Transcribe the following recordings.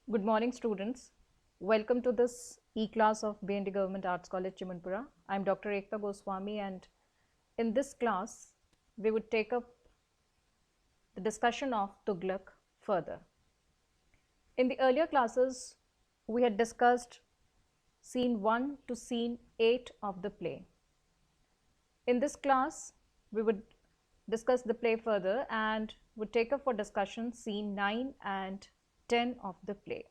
Good morning, students. Welcome to this e-class of BND Government Arts College, Chimanpura. I am Dr. EKTA GOSWAMI, and in this class, we would take up the discussion of Tughlaq further. In the earlier classes, we had discussed scene 1 to scene 8 of the play. In this class, we would discuss the play further and would take up for discussion scene 9 and 10 of the play.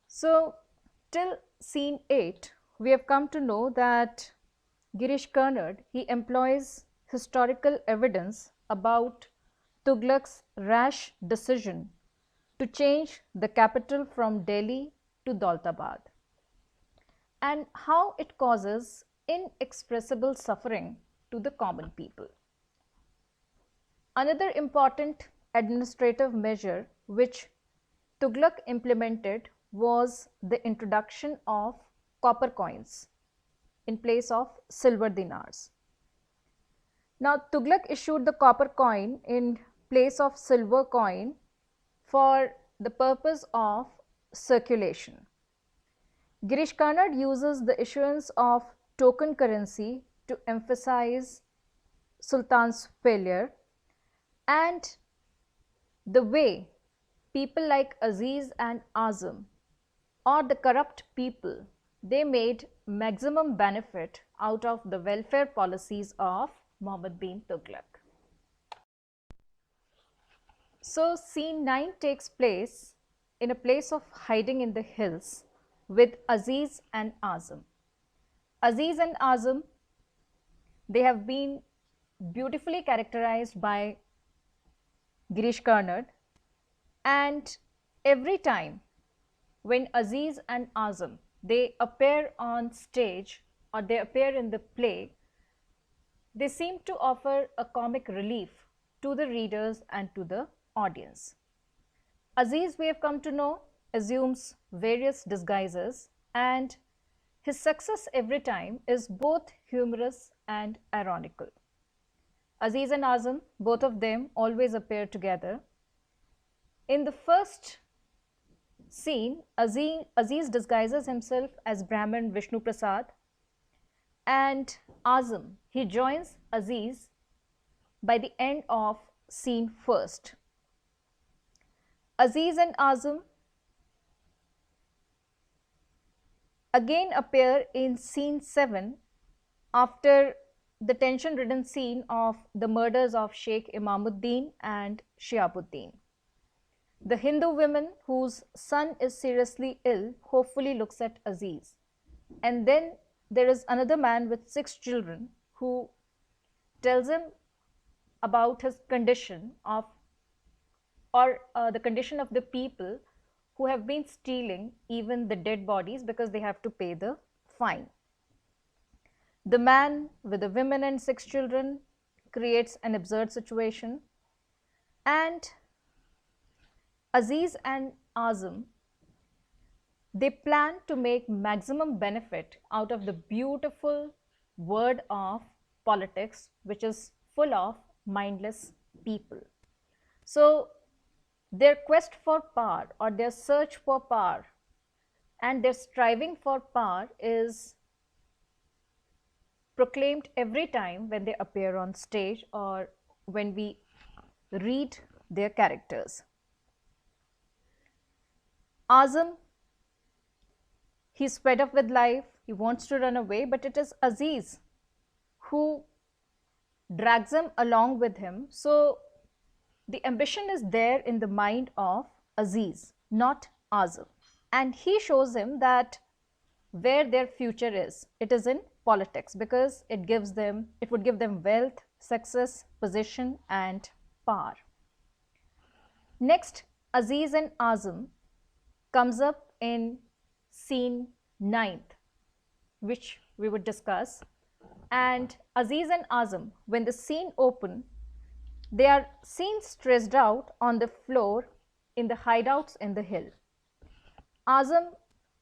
So, till scene 8, we have come to know that Girish Karnad, he employs historical evidence about Tughlaq's rash decision to change the capital from Delhi to Daulatabad, and how it causes inexpressible suffering to the common people. Another important administrative measure which Tughlaq implemented was the introduction of copper coins in place of silver dinars. Now, Tughlaq issued the copper coin in place of silver coin for the purpose of circulation. Girish Karnad uses the issuance of token currency to emphasize Sultan's failure and the way people like Aziz and Azam, or the corrupt people, they made maximum benefit out of the welfare policies of Muhammad bin Tughlaq. So, scene 9 takes place in a place of hiding in the hills with Aziz and Azam. Aziz and Azam, they have been beautifully characterized by Girish Karnad, and every time when Aziz and Azam, they appear on stage or they appear in the play, they seem to offer a comic relief to the readers and to the audience. Aziz, we have come to know, assumes various disguises, and his success every time is both humorous and ironical. Aziz and Azam, both of them always appear together. In the first scene, Aziz disguises himself as Brahman Vishnu Prasad, and Azam, he joins Aziz by the end of scene first. Aziz and Azam again appear in scene 7 after the tension-ridden scene of the murders of Sheikh Imamuddin and Shihabuddin. The Hindu woman whose son is seriously ill hopefully looks at Aziz, and then there is another man with 6 children who tells him about his condition of the condition of the people who have been stealing even the dead bodies because they have to pay the fine. The man with the women and 6 children creates an absurd situation, and Aziz and Azam, they plan to make maximum benefit out of the beautiful word of politics, which is full of mindless people. So, their quest for power or their search for power and their striving for power is proclaimed every time when they appear on stage or when we read their characters. Azam, he's fed up with life, he wants to run away, but it is Aziz who drags him along with him. So, the ambition is there in the mind of Aziz, not Azam. And he shows him that where their future is, it is in politics, because it would give them wealth, success, position and power. Next, Aziz and Azam comes up in scene 9th, which we would discuss. And Aziz and Azam, when the scene opens, they are seen stressed out on the floor in the hideouts in the hill. Azam,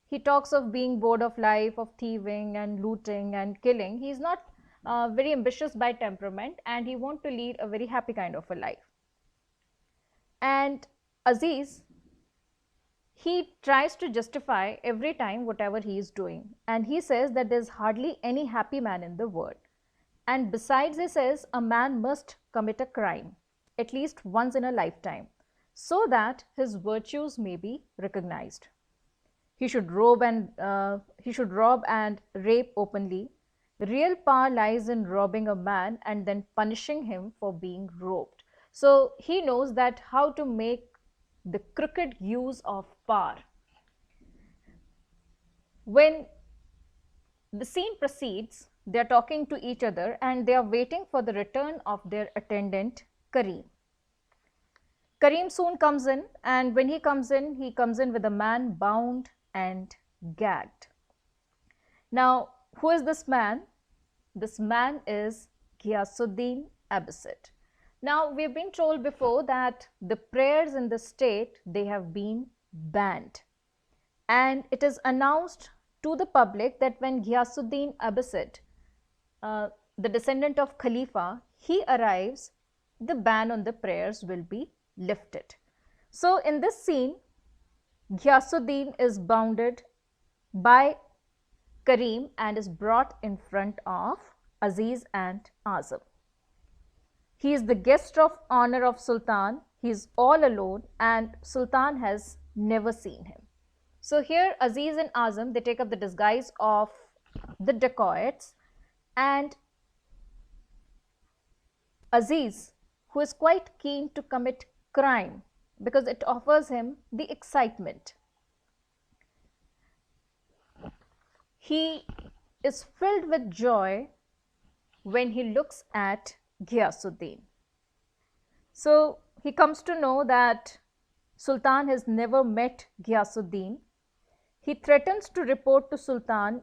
he talks of being bored of life, of thieving and looting and killing. He is not very ambitious by temperament, and he wants to lead a very happy kind of a life. And Aziz, he tries to justify every time whatever he is doing. And he says that there's hardly any happy man in the world. And besides, he says a man must commit a crime at least once in a lifetime so that his virtues may be recognized. He should rob and rape openly. Real power lies in robbing a man and then punishing him for being robbed. So he knows that how to make the crooked use of power. When the scene proceeds, they are talking to each other and they are waiting for the return of their attendant Karim. Karim soon comes in, and when he comes in with a man bound and gagged. Now, who is this man? This man is Ghiyasuddin Abbasid. Now, we've been told before that the prayers in the state, they have been banned. And it is announced to the public that when Ghiyasuddin Abbasid, the descendant of Khalifa, he arrives, the ban on the prayers will be lifted. So, in this scene, Ghiyasuddin is bounded by Karim and is brought in front of Aziz and Azam. He is the guest of honor of Sultan. He is all alone and Sultan has never seen him. So here Aziz and Azam, they take up the disguise of the dacoits, and Aziz, who is quite keen to commit crime because it offers him the excitement, he is filled with joy when he looks at Ghiyasuddin. So he comes to know that Sultan has never met Ghiyasuddin. He threatens to report to Sultan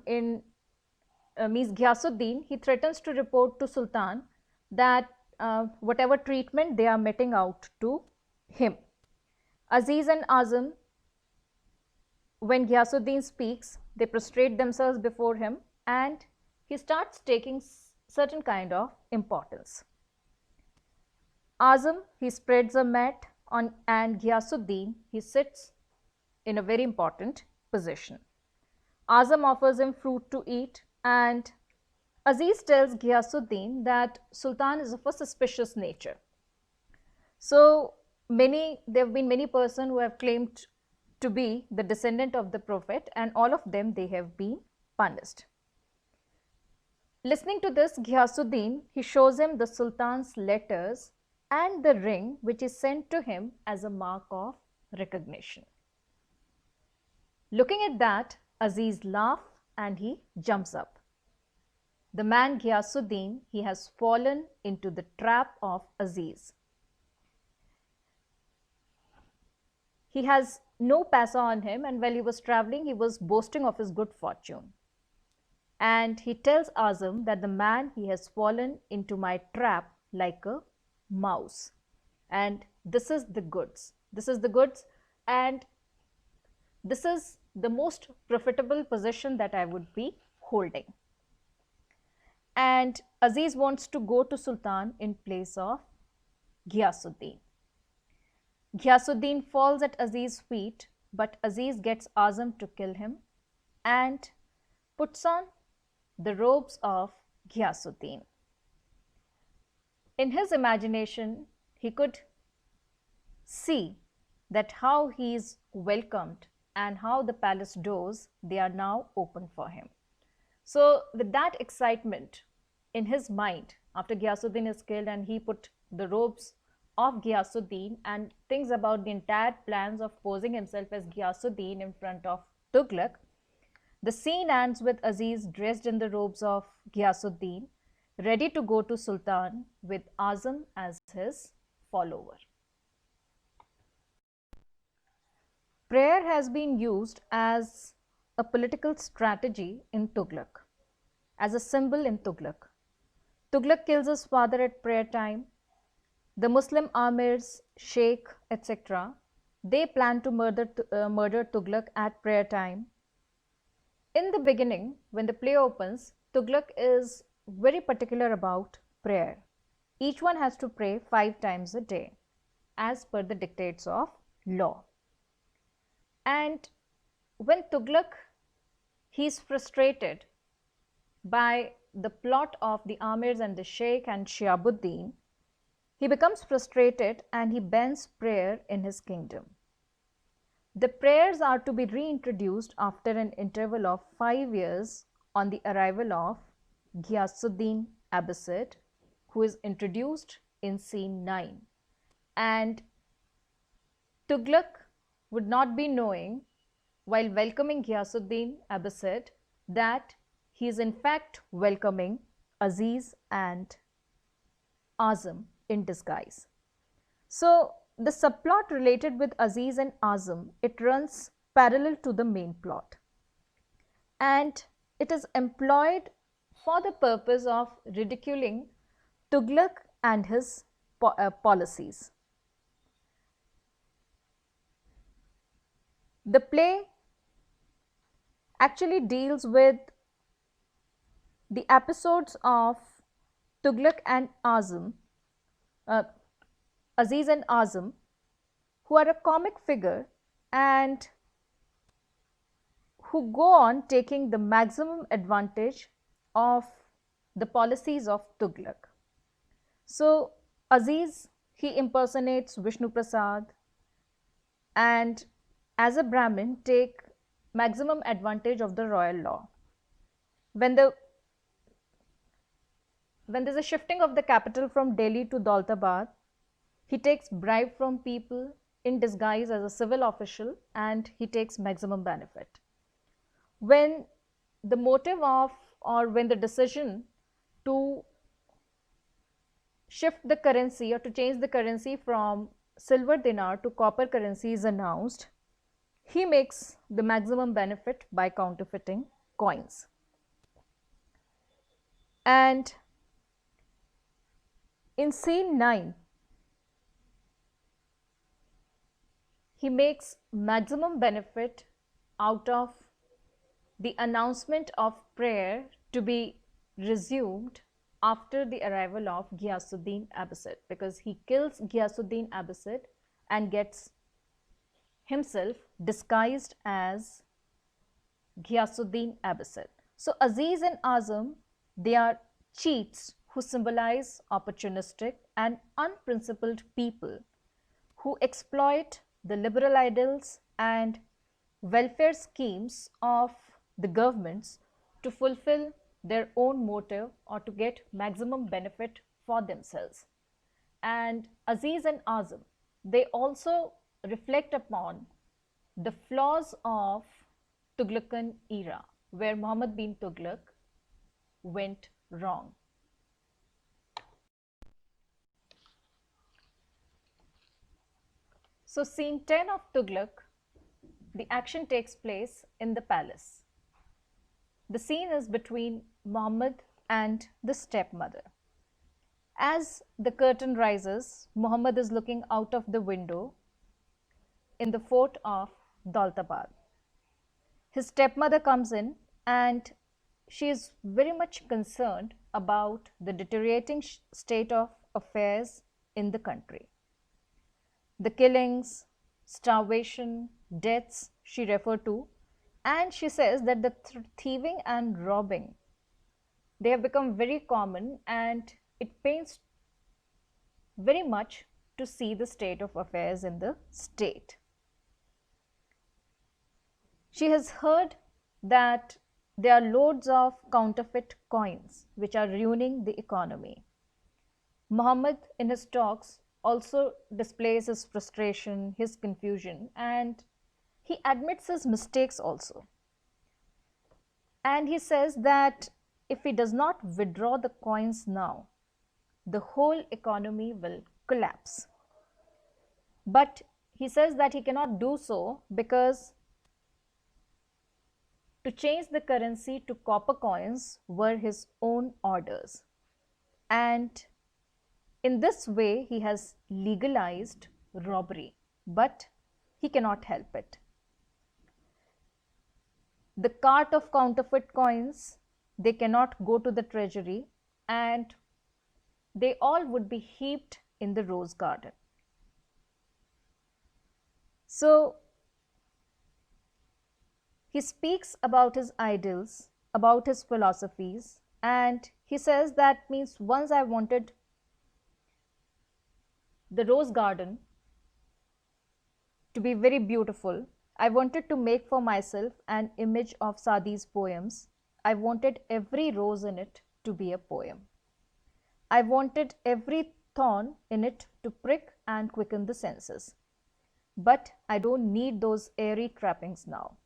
Ghiyasuddin, he threatens to report to Sultan that whatever treatment they are meting out to him. Aziz and Azam, when Ghiyasuddin speaks, they prostrate themselves before him and he starts taking certain kind of importance. Azam, he spreads a mat on, and Ghiyasuddin, he sits in a very important position. Azam offers him fruit to eat and Aziz tells Ghiyasuddin that Sultan is of a suspicious nature. So there have been many persons who have claimed to be the descendant of the Prophet, and all of them, they have been punished. Listening to this, Ghiyasuddin, he shows him the Sultan's letters and the ring which is sent to him as a mark of recognition. Looking at that, Aziz laughs and he jumps up. The man Ghiyasuddin, he has fallen into the trap of Aziz. He has no paisa on him, and while he was traveling, he was boasting of his good fortune. And he tells Azam that the man, he has fallen into my trap like a mouse. And this is the goods. This is the goods, and this is the most profitable position that I would be holding. And Aziz wants to go to Sultan in place of Ghiyasuddin. Ghiyasuddin falls at Aziz's feet, but Aziz gets Azam to kill him and puts on the robes of Ghiyasuddin. In his imagination, he could see that how he is welcomed and how the palace doors, they are now open for him. So with that excitement in his mind, after Ghiyasuddin is killed and he put the robes of Ghiyasuddin and thinks about the entire plans of posing himself as Ghiyasuddin in front of Tughlaq, the scene ends with Aziz dressed in the robes of Ghiyasuddin, ready to go to Sultan with Azam as his follower. Prayer has been used as a political strategy in Tughlaq, as a symbol in Tughlaq. Tughlaq kills his father at prayer time. The Muslim amirs, sheikh, etc., they plan to murder Tughlaq at prayer time. In the beginning, when the play opens, Tughlaq is very particular about prayer. Each one has to pray 5 times a day, as per the dictates of law. And when Tughlaq, he's frustrated by the plot of the Amirs and the Sheikh and Shihabuddin, he becomes frustrated and he bans prayer in his kingdom. The prayers are to be reintroduced after an interval of 5 years on the arrival of Ghiyasuddin Abbasid, who is introduced in scene 9. And Tughlaq would not be knowing, while welcoming Ghiyasuddin Abbasid, that he is in fact welcoming Aziz and Azam in disguise. So the subplot related with Aziz and Azam, it runs parallel to the main plot, and it is employed for the purpose of ridiculing Tughlaq and his policies. The play actually deals with the episodes of Tughlaq and Azam, Aziz and Azam, who are a comic figure and who go on taking the maximum advantage of the policies of Tughlaq. So Aziz, he impersonates Vishnu Prasad and as a Brahmin take maximum advantage of the royal law. When there's a shifting of the capital from Delhi to Daulatabad, he takes bribe from people in disguise as a civil official and he takes maximum benefit. When the motive of or when the decision to shift the currency or to change the currency from silver dinar to copper currency is announced, he makes the maximum benefit by counterfeiting coins. And in scene 9, he makes maximum benefit out of the announcement of prayer to be resumed after the arrival of Ghiyasuddin Abbasid, because he kills Ghiyasuddin Abbasid and gets himself disguised as Ghiyasuddin Abbasid. So Aziz and Azam, they are cheats who symbolize opportunistic and unprincipled people who exploit the liberal ideals and welfare schemes of the governments to fulfill their own motive or to get maximum benefit for themselves. And Aziz and Azam, they also reflect upon the flaws of Tughlakan era, where Muhammad bin Tughlaq went wrong. So scene 10 of Tughlaq, the action takes place in the palace. The scene is between Muhammad and the stepmother. As the curtain rises, Muhammad is looking out of the window in the fort of Daulatabad. His stepmother comes in and she is very much concerned about the deteriorating state of affairs in the country. The killings, starvation, deaths she referred to, and she says that the thieving and robbing, they have become very common and it pains very much to see the state of affairs in the state. She has heard that there are loads of counterfeit coins which are ruining the economy. Muhammad in his talks also displays his frustration, his confusion, and he admits his mistakes also. And he says that if he does not withdraw the coins now, the whole economy will collapse. But he says that he cannot do so because to change the currency to copper coins were his own orders. And in this way, he has legalized robbery, but he cannot help it. The cart of counterfeit coins, they cannot go to the treasury and they all would be heaped in the rose garden. So he speaks about his ideals, about his philosophies, and he says that means once I wanted the rose garden to be very beautiful. I wanted to make for myself an image of Sadi's poems. I wanted every rose in it to be a poem. I wanted every thorn in it to prick and quicken the senses. But I don't need those airy trappings now.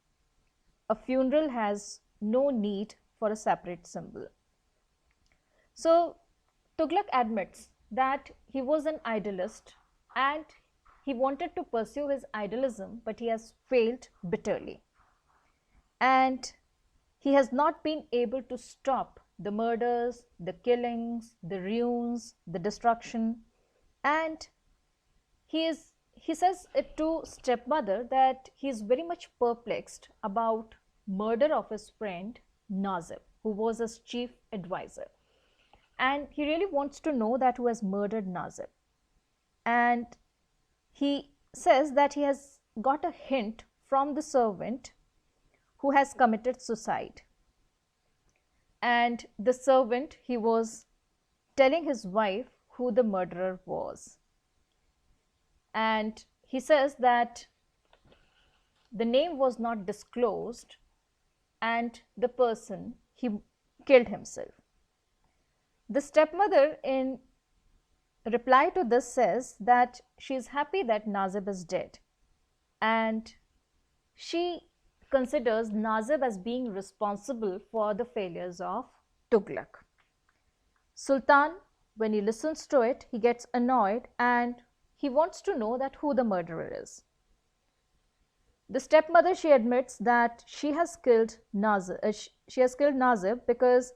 A funeral has no need for a separate symbol. So Tughlaq admits that he was an idealist and he wanted to pursue his idealism, but he has failed bitterly. And he has not been able to stop the murders, the killings, the ruins, the destruction. And he says it to stepmother that he is very much perplexed about murder of his friend Nazib, who was his chief advisor. And he really wants to know that who has murdered Nazib. And he says that he has got a hint from the servant who has committed suicide. And the servant, he was telling his wife who the murderer was. And he says that the name was not disclosed and the person, he killed himself. The stepmother in reply to this says that she is happy that Nazib is dead, and she considers Nazib as being responsible for the failures of Tughlaq. Sultan, when he listens to it, he gets annoyed and he wants to know that who the murderer is. The stepmother, she admits that she has killed Nazib because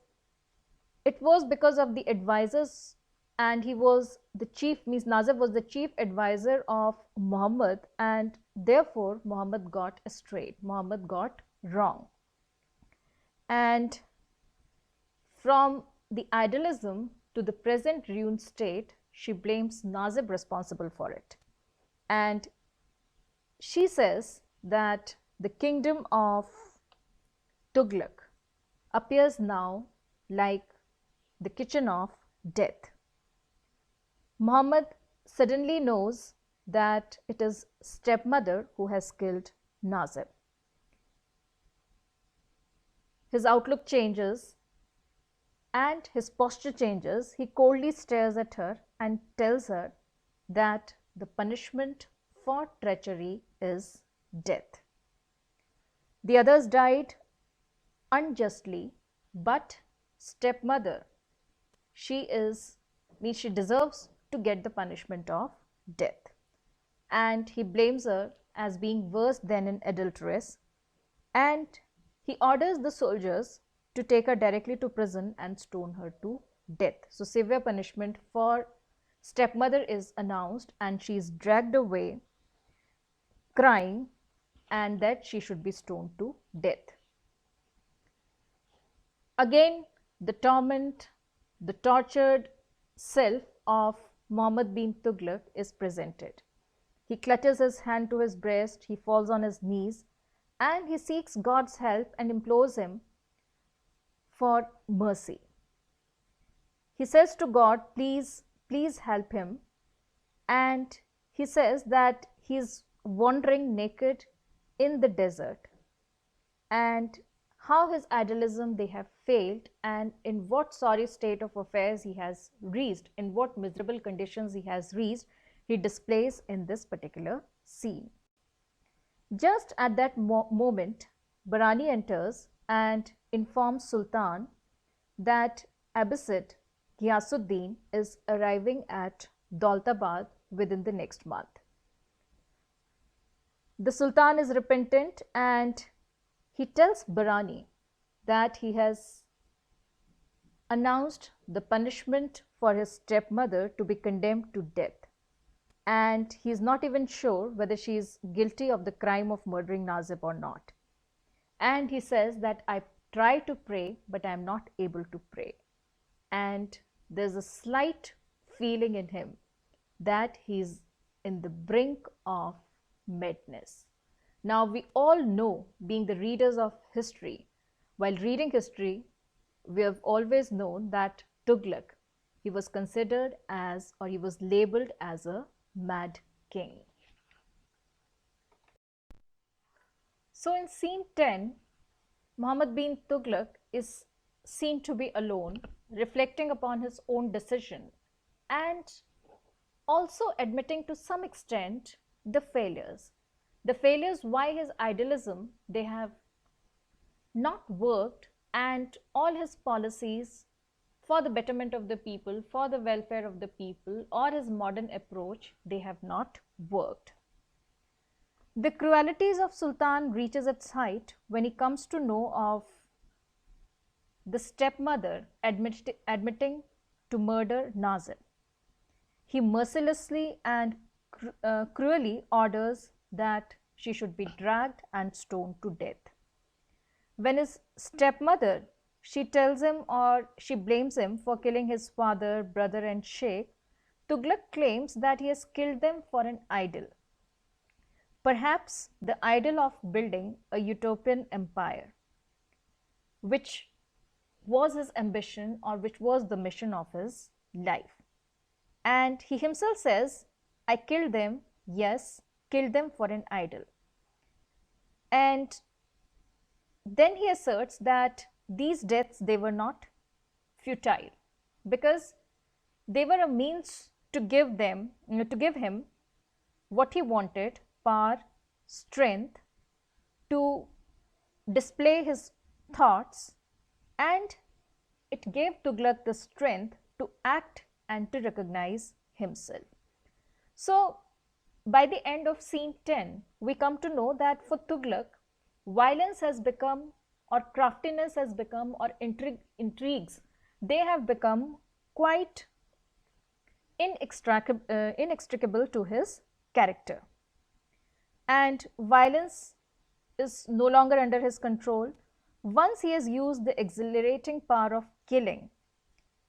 it was because of the advisors, and he was the chief, means Nazib was the chief advisor of Muhammad, and therefore Muhammad got astray, Muhammad got wrong. And from the idealism to the present ruined state, she blames Nazib responsible for it. And she says that the kingdom of Tughlaq appears now like the kitchen of death. Muhammad suddenly knows that it is stepmother who has killed Nazib. His outlook changes and his posture changes. He coldly stares at her and tells her that the punishment for treachery is death. The others died unjustly, but stepmother, she deserves to get the punishment of death. And he blames her as being worse than an adulteress, and he orders the soldiers to take her directly to prison and stone her to death. So severe punishment for stepmother is announced, and she is dragged away crying, and that she should be stoned to death. Again, the torment, the tortured self of Muhammad bin Tughlaq is presented. He clutches his hand to his breast, he falls on his knees, and he seeks God's help and implores him for mercy. He says to God, please help him. And he says that he is wandering naked in the desert, and how his idealism they have failed, and in what sorry state of affairs he has reached, in what miserable conditions he has reached, he displays in this particular scene. Just at that moment, Barani enters and informs Sultan that Abbasid Ghiyasuddin is arriving at Daulatabad within the next month. The Sultan is repentant and he tells Barani that he has announced the punishment for his stepmother to be condemned to death, and he is not even sure whether she is guilty of the crime of murdering Nazib or not. And he says that I try to pray, but I am not able to pray. And there's a slight feeling in him that he's in the brink of madness. Now, we all know, being the readers of history, while reading history, we have always known that Tughlaq, he was considered as, or he was labeled as, a mad king. So in scene 10, Muhammad bin Tughlaq is seen to be alone, reflecting upon his own decision and also admitting to some extent the failures. The failures why his idealism, they have not worked, and all his policies for the betterment of the people, for the welfare of the people, or his modern approach, they have not worked. The cruelties of Sultan reaches its height when he comes to know of the stepmother admitting to murder Nazir. He mercilessly and cruelly orders that she should be dragged and stoned to death. When his stepmother, she tells him, or she blames him for killing his father, brother and sheikh, Tughlaq claims that he has killed them for an idol. Perhaps the idol of building a utopian empire, which was his ambition, or which was the mission of his life. And he himself says, I killed them, yes, killed them for an idol. And then he asserts that these deaths, they were not futile, because they were a means to give him what he wanted: power, strength, to display his thoughts, and it gave Tughlaq the strength to act and to recognize himself. So by the end of scene 10, we come to know that for Tughlaq, violence has become, or craftiness has become, or intrigues, they have become quite inextricable to his character. And violence is no longer under his control. Once he has used the exhilarating power of killing,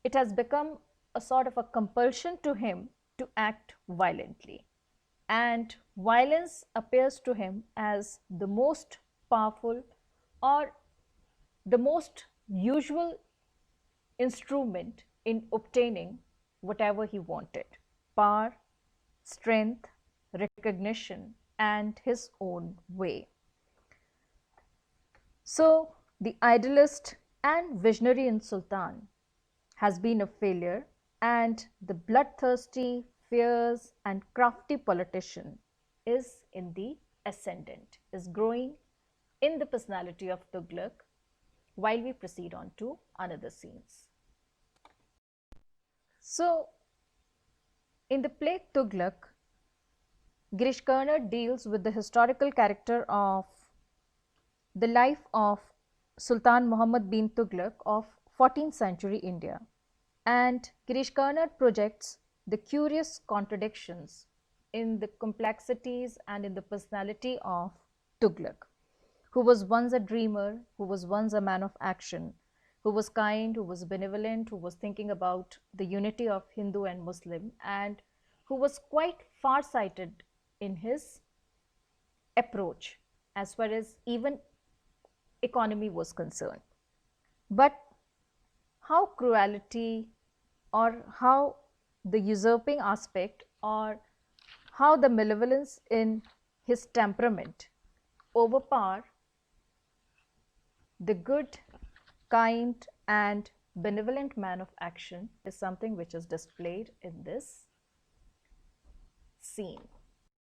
it has become a sort of a compulsion to him to act violently. And violence appears to him as the most powerful, or the most usual instrument in obtaining whatever he wanted: power, strength, recognition, and his own way. So the idealist and visionary in Sultan has been a failure, and the bloodthirsty, fierce and crafty politician is in the ascendant, is growing in the personality of Tughlaq, while we proceed on to another scenes. So in the play Tughlaq, Girish Karnad deals with the historical character of the life of Sultan Muhammad bin Tughlaq of 14th century India, and Girish Karnad projects the curious contradictions in the complexities and in the personality of Tughlaq, who was once a dreamer, who was once a man of action, who was kind, who was benevolent, who was thinking about the unity of Hindu and Muslim, and who was quite far-sighted in his approach as far as even economy was concerned. But how cruelty, or how the usurping aspect, or how the malevolence in his temperament overpower the good, kind and benevolent man of action is something which is displayed in this scene.